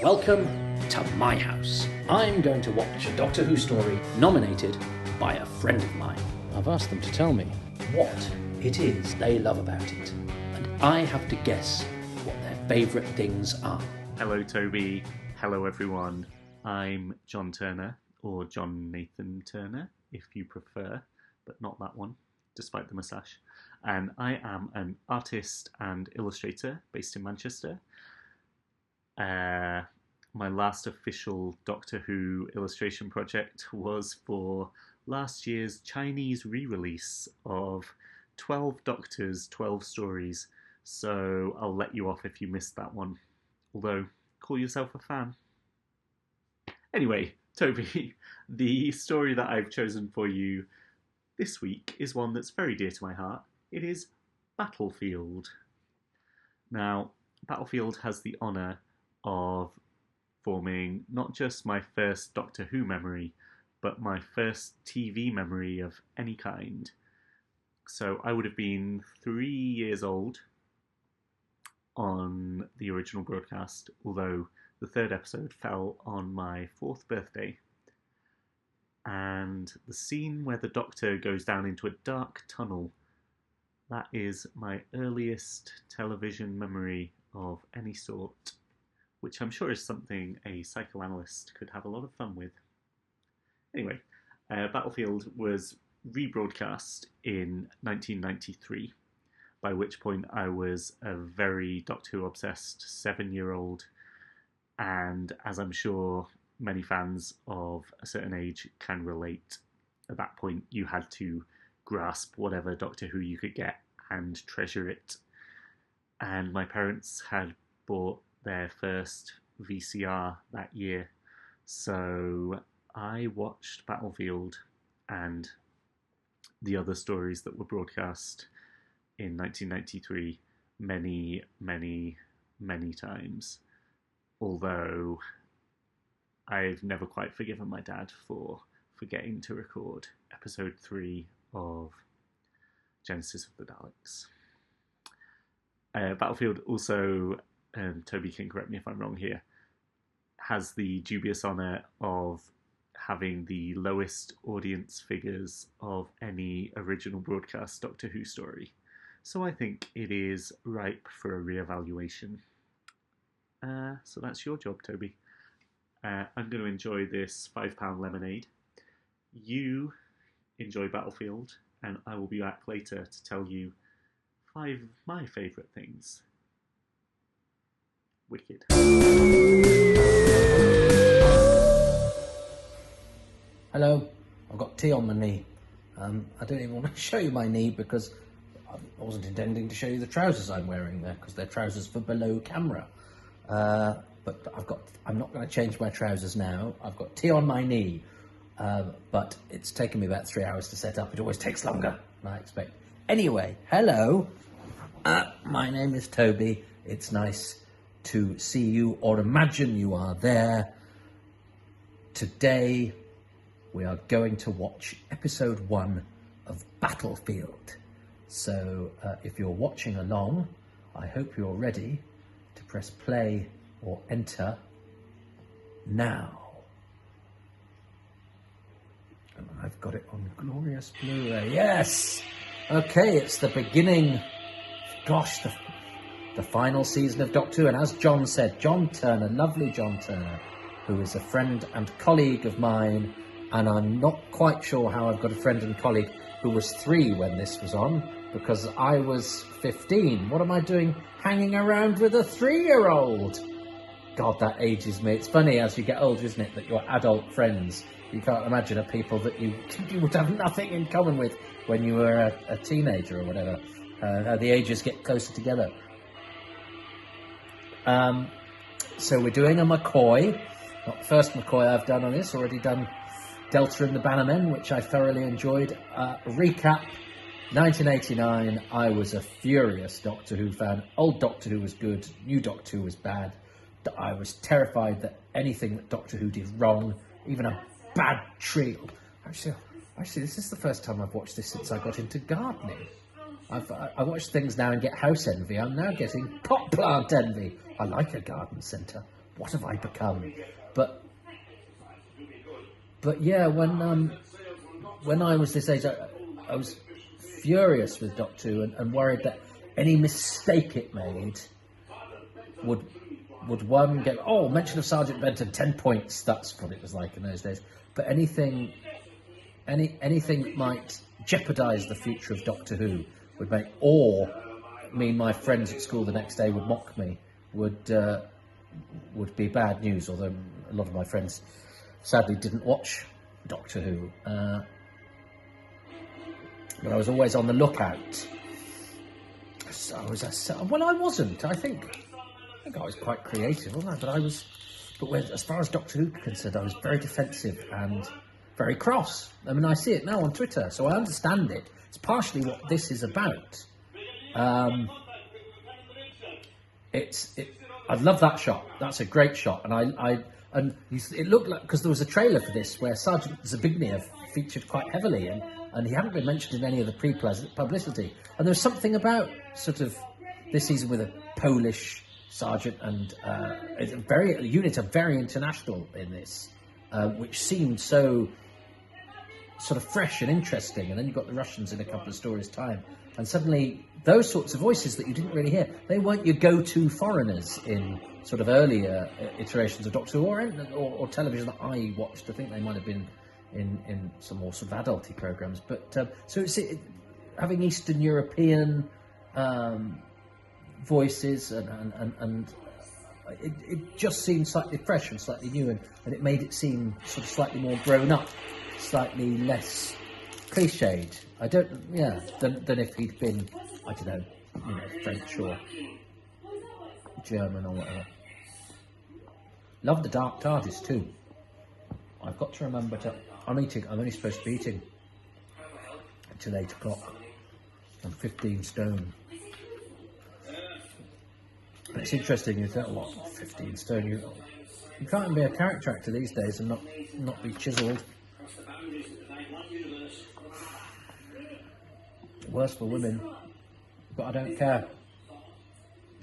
Welcome to my house. I'm going to watch a Doctor Who story nominated by a friend of mine. I've asked them to tell me what it is they love about it, and I have to guess what their favourite things are. Hello Toby, hello everyone. I'm Jon Turner, or JohnNathan-Turner if you prefer, but not that one, despite the moustache. And I am an artist and illustrator based in Manchester. My last official Doctor Who illustration project was for last year's Chinese re-release of 12 Doctors, 12 Stories, so I'll let you off if you missed that one. Although, call yourself a fan. Anyway, Toby, the story that I've chosen for you this week is one that's very dear to my heart. It is Battlefield. Now, Battlefield has the honour of forming not just my first Doctor Who memory, but my first TV memory of any kind. So I would have been 3 years old on the original broadcast, although the third episode fell on my 4th birthday. And the scene where the Doctor goes down into a dark tunnel, that is my earliest television memory of any sort, which I'm sure is something a psychoanalyst could have a lot of fun with. Anyway, Battlefield was rebroadcast in 1993, by which point I was a very Doctor Who obsessed 7-year-old, and as I'm sure many fans of a certain age can relate, at that point you had to grasp whatever Doctor Who you could get and treasure it. And my parents had bought their first VCR that year, so I watched Battlefield and the other stories that were broadcast in 1993 many, many, many times. Although I've never quite forgiven my dad for forgetting to record episode 3 of Genesis of the Daleks. Battlefield also, Toby can correct me if I'm wrong here, has the dubious honour of having the lowest audience figures of any original broadcast Doctor Who story. So I think it is ripe for a re-evaluation. So that's your job, Toby. I'm going to enjoy this £5 lemonade. You enjoy Battlefield, and I will be back later to tell you 5 of my favourite things. Wicked. Hello, I've got tea on my knee. I don't even want to show you my knee because I wasn't intending to show you the trousers I'm wearing there, because they're trousers for below camera. But I'm not going to change my trousers now. I've got tea on my knee, but it's taken me about 3 hours to set up. It always takes longer than I expect. Anyway, hello. My name is Toby. It's nice to see you, or imagine you are there. Today, we are going to watch episode 1 of Battlefield. So, if you're watching along, I hope you're ready to press play or enter now. And I've got it on glorious Blu-ray. Yes! Okay, it's the beginning. Gosh, the final season of Doctor Who. And as Jon said, Jon Turner, lovely Jon Turner, who is a friend and colleague of mine, and I'm not quite sure how I've got a friend and colleague who was 3 when this was on, because I was 15. What am I doing hanging around with a 3-year-old? God, that ages me. It's funny as you get older, isn't it, that your adult friends, you can't imagine, are people that you would have nothing in common with when you were a teenager or whatever. How the ages get closer together. So we're doing a McCoy. Not the first McCoy I've done on this. Already done Delta and the Bannermen, which I thoroughly enjoyed. Recap. 1989, I was a furious Doctor Who fan. Old Doctor Who was good, new Doctor Who was bad. I was terrified that anything that Doctor Who did wrong, even a bad trio. Actually, this is the first time I've watched this since I got into gardening. I watch things now and get house envy. I'm now getting pot plant envy. I like a garden centre, what have I become? But yeah, when I was this age, I was furious with Doctor Who and worried that any mistake it made would one get, mention of Sergeant Benton, 10 points. That's what it was like in those days. But anything that might jeopardise the future of Doctor Who would make, or mean my friends at school the next day would mock me, would be bad news. Although a lot of my friends sadly didn't watch Doctor Who, but I was always on the lookout. So I wasn't. I think I was quite creative, wasn't I? But as far as Doctor Who concerned, I was very defensive and very cross. I mean, I see it now on Twitter, so I understand it. It's partially what this is about. I love that shot. That's a great shot, and it looked like, because there was a trailer for this where Sergeant Zbigniew featured quite heavily, and he hadn't been mentioned in any of the pre-publicity. And there was something about sort of this season with a Polish sergeant, and a unit of very international in this, which seemed so sort of fresh and interesting. And then you've got the Russians in a couple of stories' time, and suddenly those sorts of voices that you didn't really hear, they weren't your go-to foreigners in sort of earlier iterations of Doctor Who or television that I watched. I think they might have been in some more sort of adulty programmes. But so having Eastern European voices and it just seemed slightly fresh and slightly new, and it made it seem sort of slightly more grown up, slightly less cliched. Than if he'd been, I don't know, French or German or whatever. Love the Dark TARDIS too. I've got to remember I'm only supposed to be eating until 8 o'clock. I'm 15 stone. But it's interesting, you think, 15 stone? You can't be a character actor these days and not be chiselled. Worse for women, but I don't care.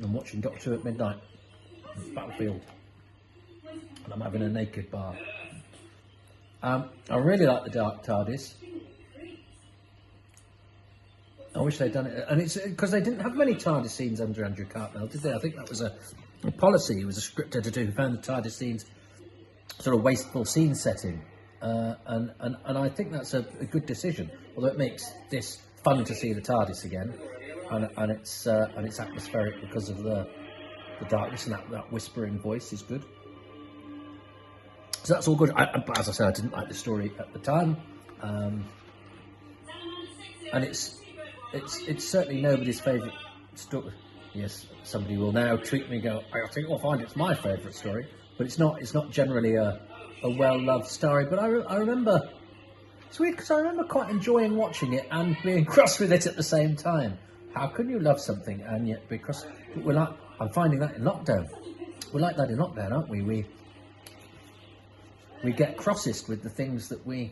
I'm watching Doctor Who at midnight. It's Battlefield, and I'm having a naked bar. I really like the Dark TARDIS. I wish they'd done it, and it's because they didn't have many TARDIS scenes under Andrew Cartmel, did they? I think that was a policy. It was a script editor who found the TARDIS scenes sort of wasteful scene setting, and I think that's a good decision. Although it makes this fun to see the TARDIS again, and it's atmospheric because of the darkness, and that whispering voice is good. So that's all good. But as I said, I didn't like the story at the time, and it's certainly nobody's favourite story. Yes, somebody will now tweet me and go, I think I'll find it's my favourite story, but it's not generally a well-loved story. But I remember, it's weird because I remember quite enjoying watching it and being cross with it at the same time. How can you love something and yet be cross? I'm finding that in lockdown. We're like that in lockdown, aren't we? We get crossest with the things that we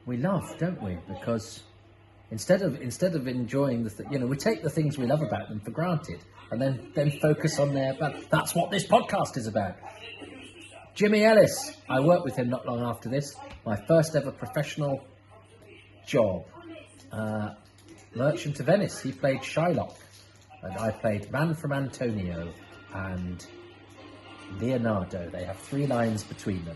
love, don't we? Because instead of enjoying we take the things we love about them for granted, and then focus on their bad. That's what this podcast is about. Jimmy Ellis, I worked with him not long after this. My first ever professional job. Merchant of Venice. He played Shylock, and I played Man from Antonio and Leonardo. They have 3 lines between them.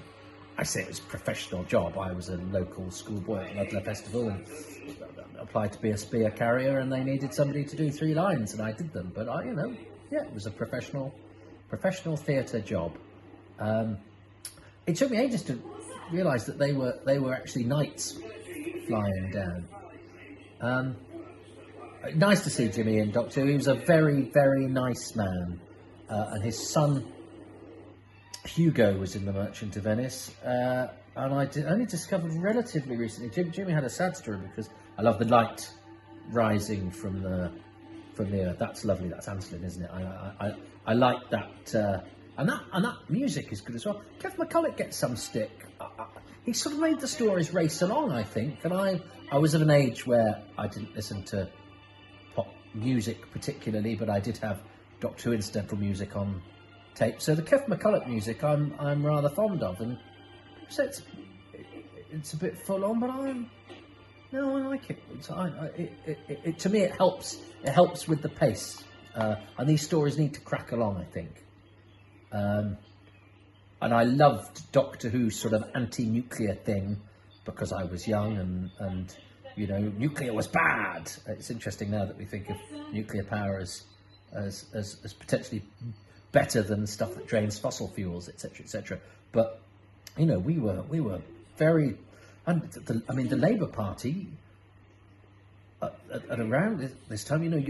I say it was a professional job. I was a local schoolboy at the Ludlow Festival and applied to be a spear carrier, and they needed somebody to do 3 lines, and I did them. But it was a professional theatre job. It took me ages to realise that they were actually knights flying down. Nice to see Jimmy in Doctor Who. He was a very, very nice man, and his son Hugo was in The Merchant of Venice, and I only discovered relatively recently. Jimmy had a sad story because I love the light rising from the earth. That's lovely. That's Anselin, isn't it? I like that, and that music is good as well. Kev McCulloch gets some stick. He sort of made the stories race along, I think, and I was of an age where I didn't listen to pop music particularly, but I did have Doctor Who incidental music on tape. So the Kev McCulloch music I'm rather fond of, and so it's a bit full on, but I like it. It to me it helps with the pace, and these stories need to crack along, I think. And I loved Doctor Who's sort of anti-nuclear thing because I was young, and you know, nuclear was bad. It's interesting now that we think of nuclear power as potentially better than stuff that drains fossil fuels, etc., etc. But you know, we were very, and the Labour Party at around this time, you know,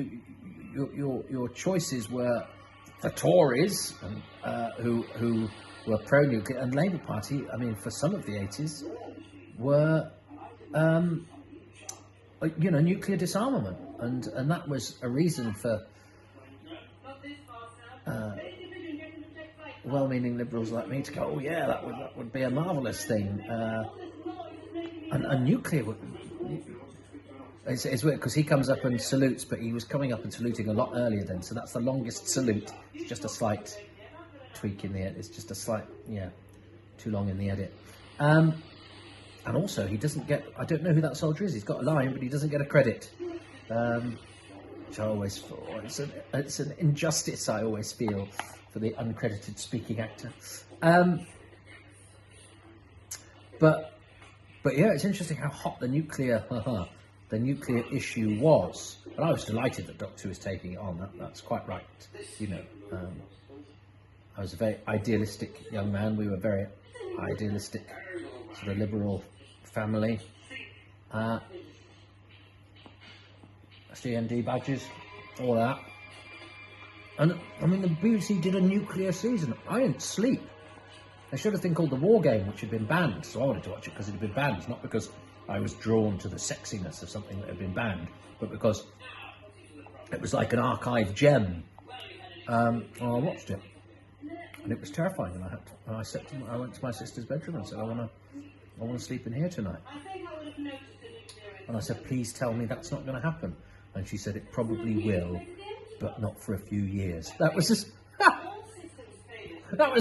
your choices were the Tories, who were pro-nuclear, and Labour Party, I mean, for some of the 80s, were you know, nuclear disarmament, and that was a reason for well-meaning liberals like me to go, oh yeah, that would be a marvellous thing, and nuclear would. It's weird because he comes up and salutes, but he was coming up and saluting a lot earlier then, so that's the longest salute. It's just a slight tweak in the edit. It's just a slight, too long in the edit. And also, he doesn't get, I don't know who that soldier is, he's got a line, but he doesn't get a credit. Which I always thought, it's an injustice I always feel for the uncredited speaking actor. But yeah, it's interesting how hot the nuclear issue was. But I was delighted that Doctor Who was taking it on. That's quite right. You know, I was a very idealistic young man. We were very idealistic, sort of liberal family. HT&P badges, all that. And I mean, the BBC did a nuclear season. I didn't sleep. There should have been called The War Game, which had been banned. So I wanted to watch it because it had been banned, not because I was drawn to the sexiness of something that had been banned, but because it was like an archive gem. And I watched it, and it was terrifying. And I went to my sister's bedroom and said, I want to sleep in here tonight. And I said, please tell me that's not going to happen. And she said, it probably will, but not for a few years. That was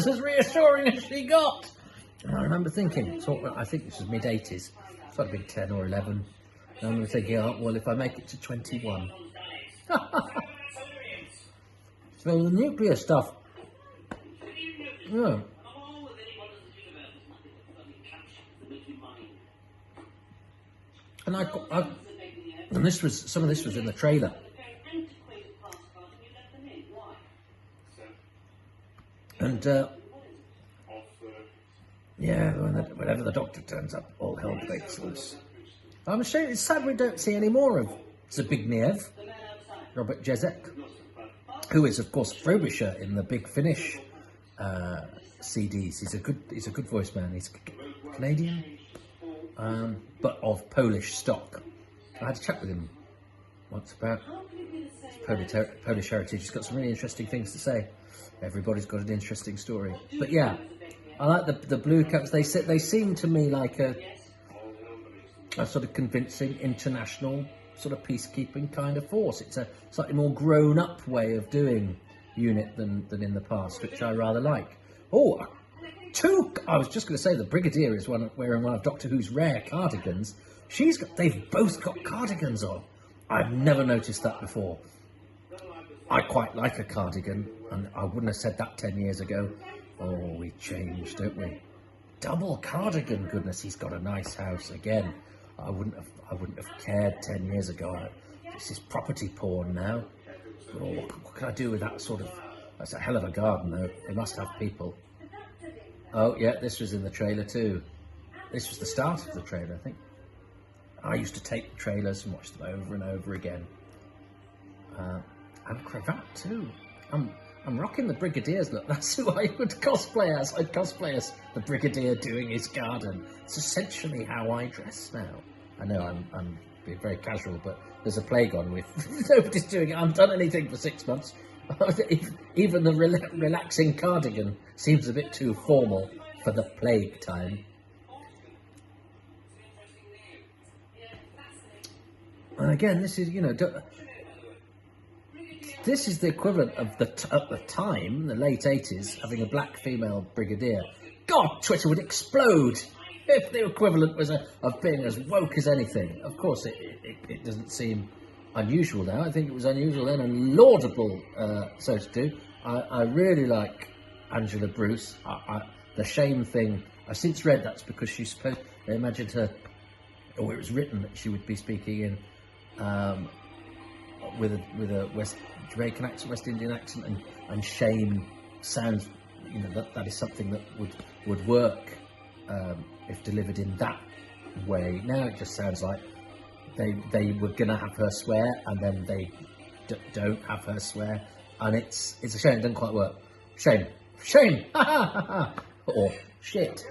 as reassuring as she got. And I remember thinking, I think this was mid-80s, so I'd been 10 or 11. And I remember thinking, oh, well, if I make it to 21. So the nuclear stuff, yeah. And some of this was in the trailer. And whenever the Doctor turns up, all hell breaks loose. I'm ashamed. It's sad we don't see any more of Zbigniew, Robert Jezek, who is, of course, Frobisher in the Big Finish CDs. He's a good voice man. He's Canadian, but of Polish stock. I had a chat with him once about Polish heritage. He's got some really interesting things to say. Everybody's got an interesting story. But yeah, I like the Blue Caps. They seem to me like a sort of convincing international sort of peacekeeping kind of force. It's a slightly more grown-up way of doing UNIT than in the past, which I rather like. Oh, I was just going to say the Brigadier is wearing one of Doctor Who's rare cardigans. They've both got cardigans on. I've never noticed that before. I quite like a cardigan, and I wouldn't have said that 10 years ago. Oh, we changed, don't we? Double cardigan, goodness, he's got a nice house again. I wouldn't have cared 10 years ago. This is property porn now. Oh, what can I do with that sort of? That's a hell of a garden, though. They must have people. Oh yeah, this was in the trailer too. This was the start of the trailer, I think. I used to tape the trailers and watch them over and over again. And a cravat too. I'm rocking the Brigadier's look. That's who I would cosplay as. I'd cosplay as the Brigadier doing his garden. It's essentially how I dress now. I know I'm being very casual, but there's a plague on with nobody's doing it. I haven't done anything for 6 months. Even the relaxing cardigan seems a bit too formal for the plague time. And again, this is, This is the equivalent of at the time, the late 80s, having a black female brigadier. God, Twitter would explode if the equivalent was of being as woke as anything. Of course, it doesn't seem unusual now. I think it was unusual then and laudable, so to do. I really like Angela Bruce. The shame thing, I've since read that's because she's supposed, they imagined her, or it was written that she would be speaking in with a West Jamaican accent, West Indian accent, and shame sounds, that is something that would work if delivered in that way. Now it just sounds like they were going to have her swear, and then they don't have her swear, and it's a shame. It doesn't quite work. Shame, or shit.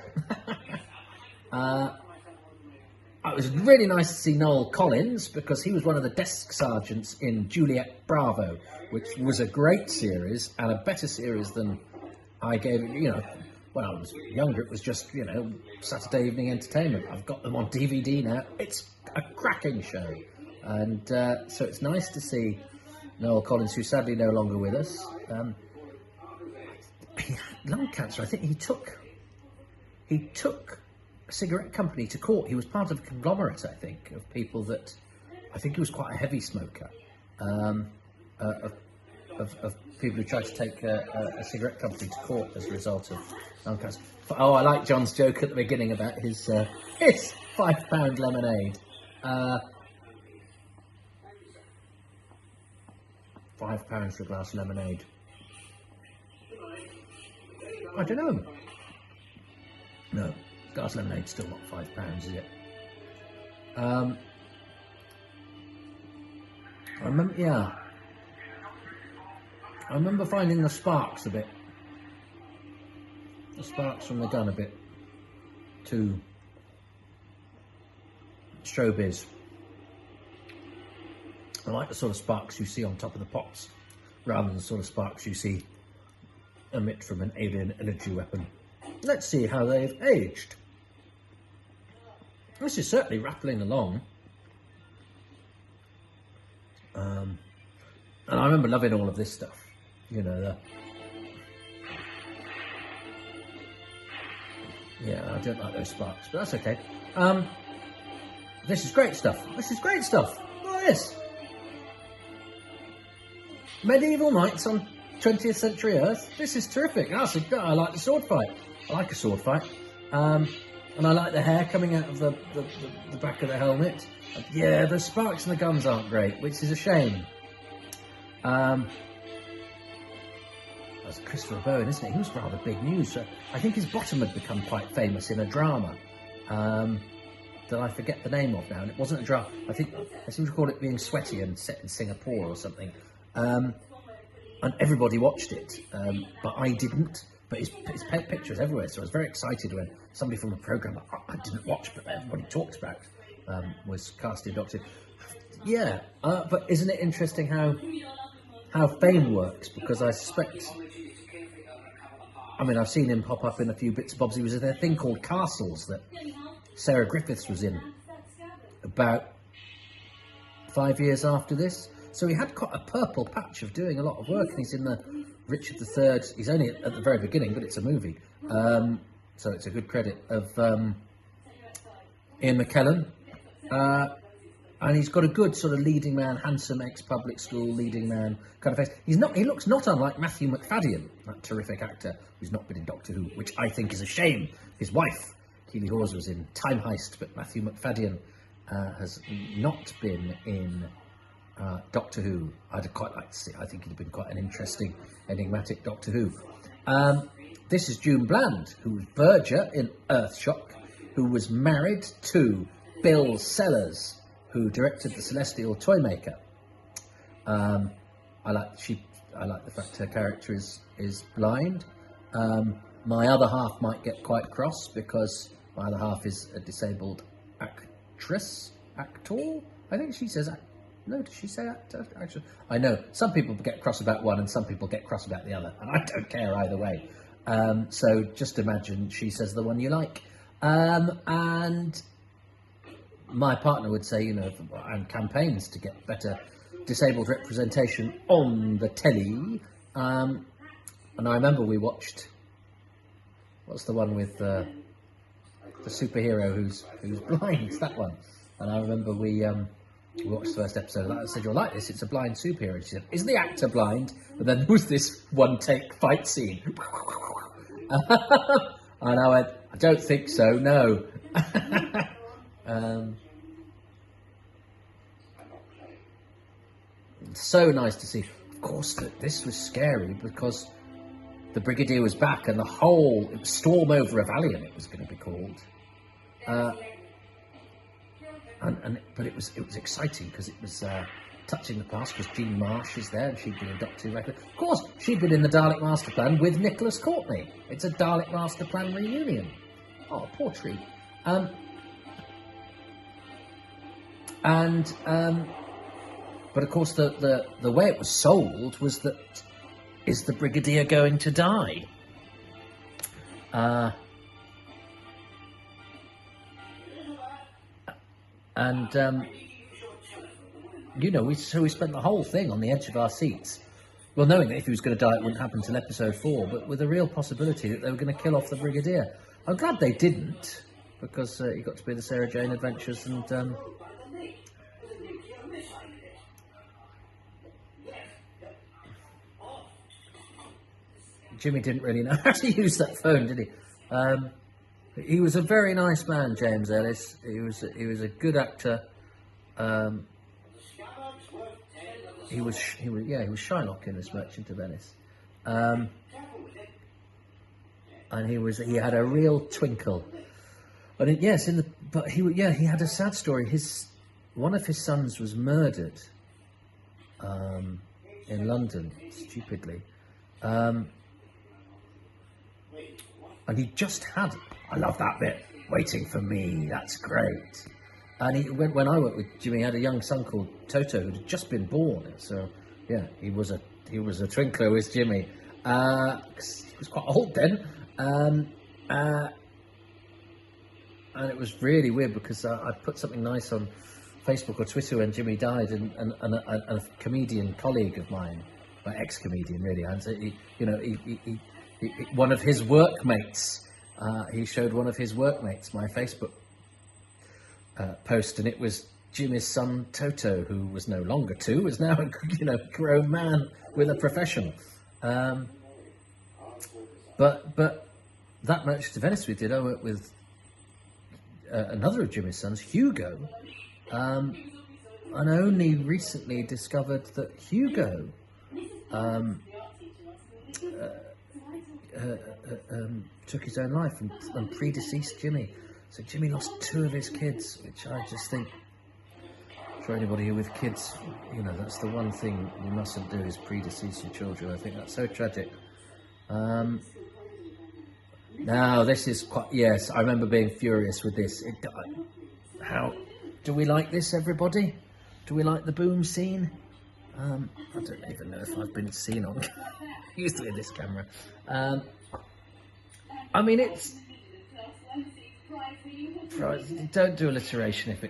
It was really nice to see Noel Collins, because he was one of the desk sergeants in Juliet Bravo, which was a great series and a better series than I gave it. When I was younger, it was just, Saturday evening entertainment. I've got them on DVD now. It's a cracking show. And so it's nice to see Noel Collins, who's sadly no longer with us. He had lung cancer. I think he took a cigarette company to court. He was part of a conglomerate, I think, of people that... I think he was quite a heavy smoker. Of people who tried to take a cigarette company to court as a result of lung cancer. Oh, I like John's joke at the beginning about his £5 lemonade. £5 for a glass of lemonade. I don't know. No, glass of lemonade's still not £5, is it? I remember finding the sparks from the gun a bit too showbiz. I like the sort of sparks you see on top of the pops, rather than the sort of sparks you see emit from an alien energy weapon. Let's see how they've aged. This is certainly rattling along. And I remember loving all of this stuff. I don't like those sparks, but that's okay. This is great stuff. Look at this. Medieval knights on 20th century Earth. This is terrific. I like the sword fight. I like a sword fight. And I like the hair coming out of the back of the helmet. Yeah, the sparks and the guns aren't great, which is a shame. That's Christopher Bowen, isn't it? He was rather big news. I think his bottom had become quite famous in a drama that I forget the name of now. And it wasn't a drama. I seem to recall it being sweaty and set in Singapore or something. And everybody watched it, but I didn't. But his picture was everywhere, so I was very excited when somebody from a programme I didn't watch, but everybody talked about, was cast in Doctor Who. Yeah, but isn't it interesting how fame works? Because I suspect... I've seen him pop up in a few bits and bobs. He was in a thing called Castles that Sarah Griffiths was in about 5 years after this. So he had quite a purple patch of doing a lot of work, and he's in the Richard III. He's only at the very beginning, but it's a movie. So it's a good credit of Ian McKellen. And he's got a good sort of leading man, handsome ex-public school leading man kind of face. He looks not unlike Matthew McFadden, that terrific actor who's not been in Doctor Who, which I think is a shame. His wife, Keely Hawes, was in Time Heist, but Matthew McFadden has not been in Doctor Who. I'd quite like to see. I think he'd have been quite an interesting, enigmatic Doctor Who. This is June Bland, who was Verger in Earthshock, who was married to Bill Sellers, who directed The Celestial Toymaker. I like the fact her character is blind. My other half might get quite cross because my other half is a disabled actor. I think she says no, does she say actor? Actually, I know some people get cross about one and some people get cross about the other, and I don't care either way. So just imagine she says the one you like. And my partner would say, and campaigns to get better disabled representation on the telly. And I remember we watched, what's the one with the superhero who's blind? That one. And I remember we watched the first episode of that. I said, "You'll like this. It's a blind superhero." She said, "Isn't the actor blind?" And then there was this one-take fight scene. And I went, "I don't think so. No." So nice to see. Of course, this was scary because the Brigadier was back, and the whole storm over a Valiant, it was going to be called. But it was exciting because it was touching the past, because Jean Marsh is there and she'd been in Doctor Who record. Of course, she'd been in the Dalek Master Plan with Nicholas Courtney. It's a Dalek Master Plan reunion. Oh, poor tree. But of course, the way it was sold was that, is the Brigadier going to die? We spent the whole thing on the edge of our seats. Well, knowing that if he was going to die, it wouldn't happen until episode 4, but with a real possibility that they were going to kill off the Brigadier. I'm glad they didn't, because he got to be the Sarah Jane Adventures, and Jimmy didn't really know how to use that phone, did he? He was a very nice man, James Ellis. He was a good actor. He was Shylock in this Merchant of Venice, and he had a real twinkle. But he had a sad story. One of his sons was murdered in London, stupidly. And he just had, I love that bit, "Waiting for me," that's great. And when I worked with Jimmy, he had a young son called Toto who'd just been born. So yeah, he was a twinkler with Jimmy. He was quite old then. And it was really weird because I put something nice on Facebook or Twitter when Jimmy died, and a comedian colleague of mine, my ex-comedian really, and one of his workmates, he showed one of his workmates my Facebook post, and it was Jimmy's son Toto, who was no longer 2, was now a grown man with a profession. But that Merchant of Venice we did, I worked with another of Jimmy's sons, Hugo, and I only recently discovered that Hugo took his own life and predeceased Jimmy. So Jimmy lost 2 of his kids, which I just think, for anybody with kids, that's the one thing you mustn't do, is predecease your children. I think that's so tragic. Now this is quite, yes, I remember being furious with this. How do we like this, everybody? Do we like the boom scene? I don't even know if I've been seen on usually this camera. I mean, it's, don't do alliteration if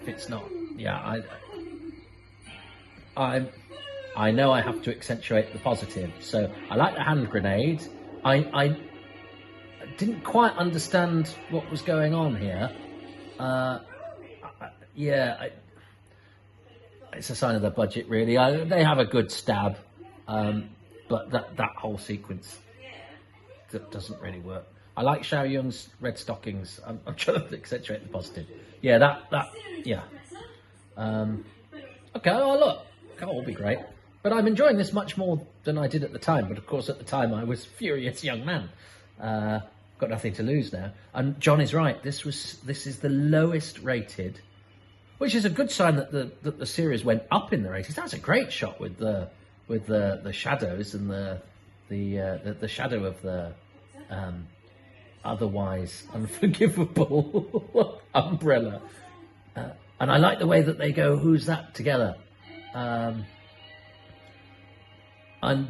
it's not. Yeah, I know I have to accentuate the positive. So I like the hand grenade. I didn't quite understand what was going on here. It's a sign of the budget, really. They have a good stab, but that whole sequence that doesn't really work. I like Xiao Yun's red stockings. I'm trying to accentuate the positive. Yeah, yeah. Okay, oh look, that'll all be great. But I'm enjoying this much more than I did at the time. But of course, at the time, I was furious young man. Got nothing to lose now. And John is right. This is the lowest rated, which is a good sign that the series went up in the ratings. That's a great shot with the shadows and the shadow of the otherwise unforgivable umbrella. And I like the way that they go, "Who's that?" together. And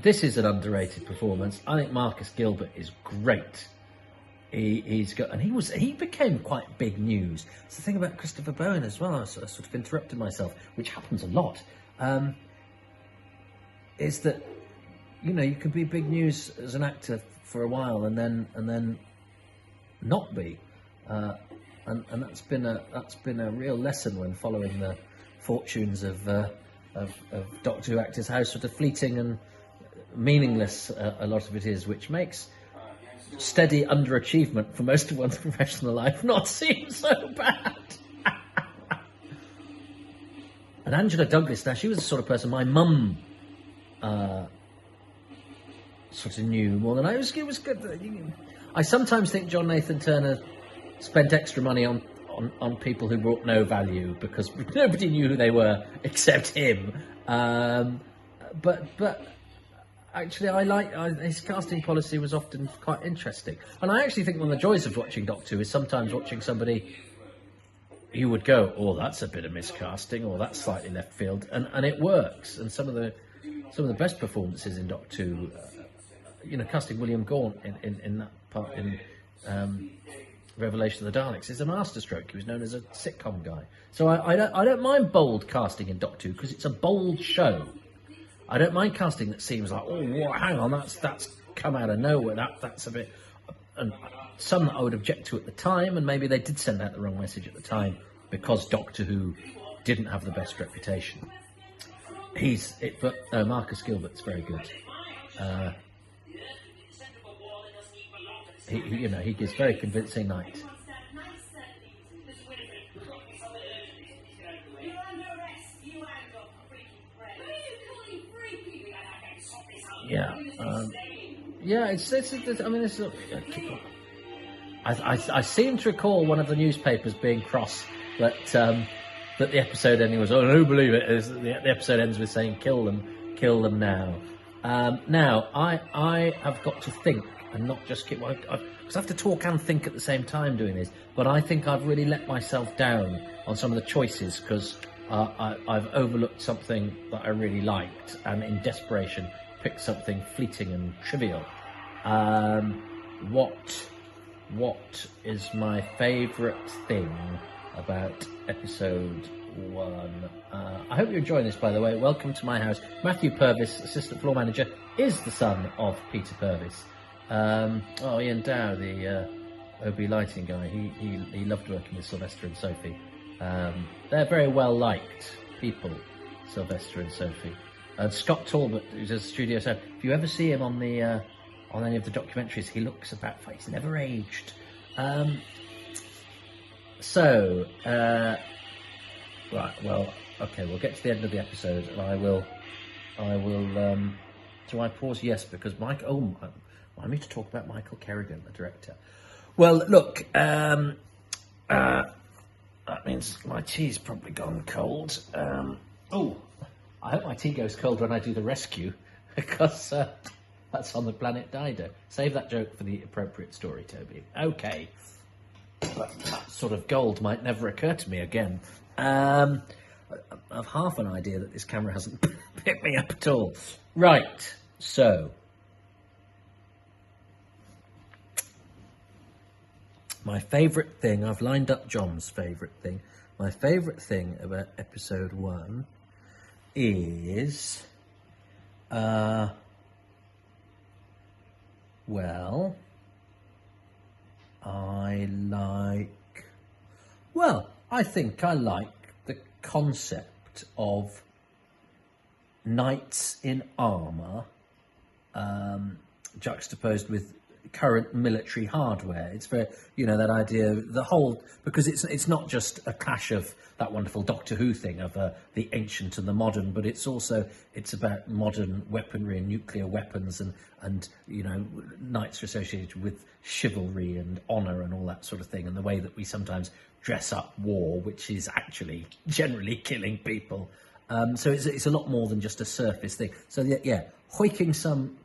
this is an underrated performance. I think Marcus Gilbert is great he became quite big news. It's the thing about Christopher Bowen as well. I sort of interrupted myself, which happens a lot. Is that you can be big news as an actor for a while and then not be, and that's been a real lesson when following the fortunes of Doctor Who actors, how sort of fleeting and meaningless a lot of it is, which makes steady underachievement for most of one's professional life not seem so bad. And Angela Douglas, now she was the sort of person my mum sort of knew more than I. It was good. I sometimes think JohnNathan-Turner spent extra money on people who brought no value because nobody knew who they were except him. But actually, his casting policy was often quite interesting. And I actually think one of the joys of watching Doctor Who is sometimes watching somebody you would go, oh, that's a bit of miscasting, or that's slightly left field, and it works. And some of the best performances in Doctor Who, casting William Gaunt in that part in Revelation of the Daleks is a masterstroke. He was known as a sitcom guy. So I don't mind bold casting in Doctor Who because it's a bold show. I don't mind casting that seems like, hang on, that's come out of nowhere. That's a bit, and some that I would object to at the time, and maybe they did send out the wrong message at the time because Doctor Who didn't have the best reputation. But Marcus Gilbert's very good. He gives very convincing Night. I seem to recall one of the newspapers being cross that the episode ending was, I don't believe it. The episode ends with saying, kill them now. Now, I have got to think and not just keep, because I have to talk and think at the same time doing this, but I think I've really let myself down on some of the choices because I've overlooked something that I really liked and in desperation picked something fleeting and trivial. What is my favourite thing about episode 1? I hope you're enjoying this, by the way. Welcome to my house. Matthew Purvis, assistant floor manager, is the son of Peter Purvis. Ian Dow, the OB lighting guy, he loved working with Sylvester and Sophie. They're very well liked people, Sylvester and Sophie. And Scott Talbot, who's a studio set. If you ever see him on any of the documentaries, he looks about he's never aged. Right, well, okay, we'll get to the end of the episode, and I will. Do I pause? Yes, because Mike. Oh, I need to talk about Michael Kerrigan, the director. Well, look, that means my tea's probably gone cold. I hope my tea goes cold when I do the rescue, because that's on the planet Dido. Save that joke for the appropriate story, Toby. Okay. But that sort of gold might never occur to me again. I've half an idea that this camera hasn't picked me up at all. Right, so. My favourite thing, I've lined up John's favourite thing. My favourite thing about episode 1 is, I think I like the concept of knights in armour juxtaposed with current military hardware. It's very, that idea, the whole, because it's not just a clash of that wonderful Doctor Who thing of the ancient and the modern, but it's about modern weaponry and nuclear weapons and knights are associated with chivalry and honour and all that sort of thing, and the way that we sometimes dress up war, which is actually generally killing people. So it's a lot more than just a surface thing. So hoiking some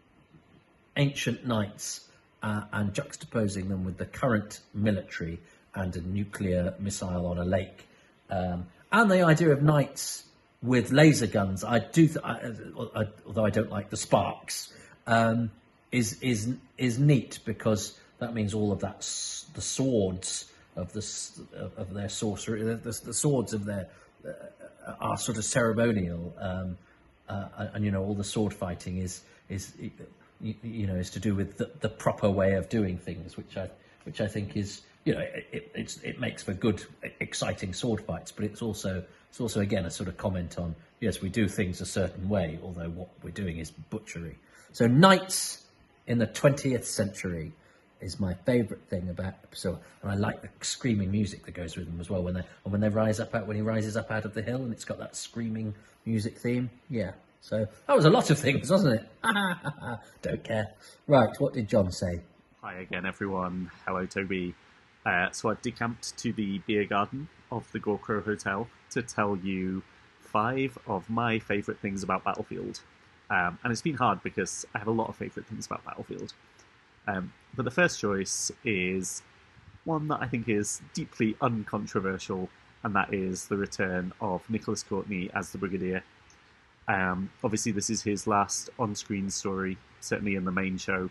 ancient knights and juxtaposing them with the current military and a nuclear missile on a lake, and the idea of knights with laser guns, although I don't like the sparks, is neat because that means all of that, the swords of their sorcery, the swords of their are sort of ceremonial, and all the sword fighting is to do with the proper way of doing things, which I think is, it makes for good, exciting sword fights, but it's also again a sort of comment on, yes, we do things a certain way, although what we're doing is butchery. So knights in the 20th century is my favourite thing about episode, and I like the screaming music that goes with them as well when he rises up out of the hill, and it's got that screaming music theme. Yeah, so that was a lot of things, wasn't it? Don't care. Right, what did John say? Hi again, everyone. Hello, Toby. So I've decamped to the beer garden of the Gorkrow Hotel to tell you 5 of my favourite things about Battlefield. And it's been hard because I have a lot of favourite things about Battlefield. But the first choice is one that I think is deeply uncontroversial, and that is the return of Nicholas Courtney as the Brigadier. Obviously, this is his last on-screen story, certainly in the main show.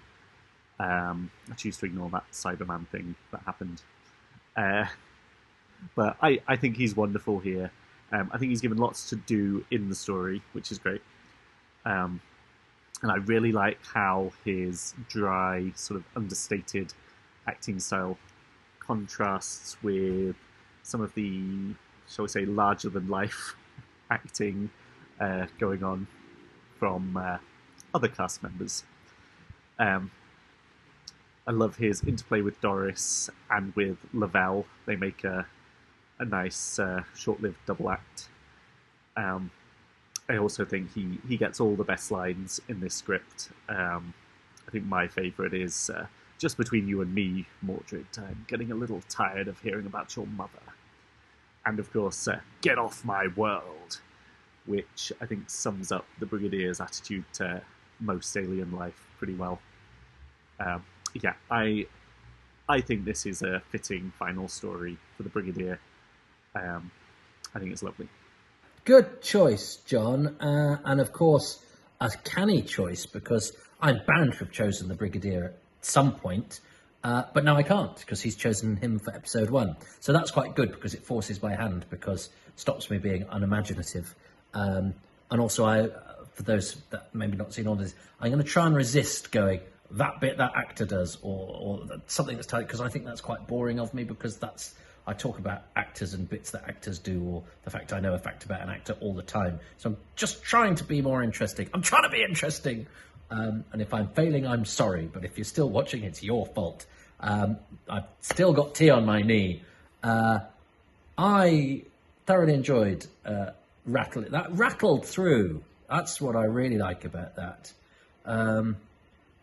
I choose to ignore that Cyberman thing that happened. But I think he's wonderful here. I think he's given lots to do in the story, which is great. And I really like how his dry, sort of understated acting style contrasts with some of the, shall we say, larger-than-life acting going on from other cast members. I love his interplay with Doris and with Lavelle. They make a nice, short-lived double act. I also think he gets all the best lines in this script. I think my favourite is, just between you and me, Mordred, I'm getting a little tired of hearing about your mother. And of course, get off my world, which I think sums up the Brigadier's attitude to most alien life pretty well. Yeah, I think this is a fitting final story for the Brigadier. I think it's lovely. Good choice, John, and of course a canny choice, because I'm bound to have chosen the Brigadier at some point, but now I can't because he's chosen him for episode 1. So that's quite good because it forces my hand, because it stops me being unimaginative. And also, for those that maybe not seen all this, I'm going to try and resist going, that bit that actor does, or something that's tight, because I think that's quite boring of me, because I talk about actors and bits that actors do, or the fact I know a fact about an actor all the time. So I'm just trying to be more interesting. I'm trying to be interesting. And if I'm failing, I'm sorry. But if you're still watching, it's your fault. I've still got tea on my knee. I thoroughly enjoyed Rattle. That rattled through. That's what I really like about that.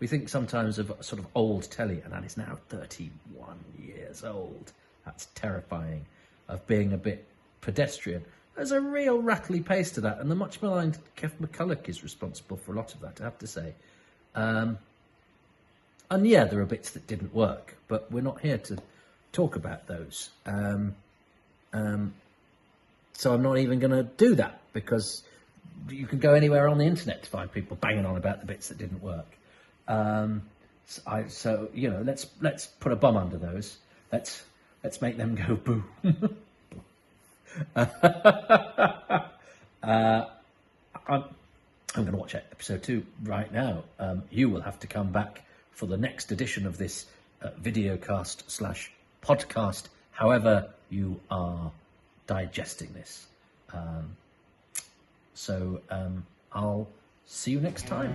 We think sometimes of sort of old telly, and that is now 31 years old. That's terrifying, of being a bit pedestrian. There's a real rattly pace to that, and the much maligned Kev McCulloch is responsible for a lot of that, I have to say. And yeah, there are bits that didn't work, but we're not here to talk about those. So I'm not even going to do that, because you can go anywhere on the internet to find people banging on about the bits that didn't work. So let's put a bum under those. Let's make them go boo. I'm going to watch episode 2 right now. You will have to come back for the next edition of this videocast/podcast, however you are digesting this. So I'll see you next time.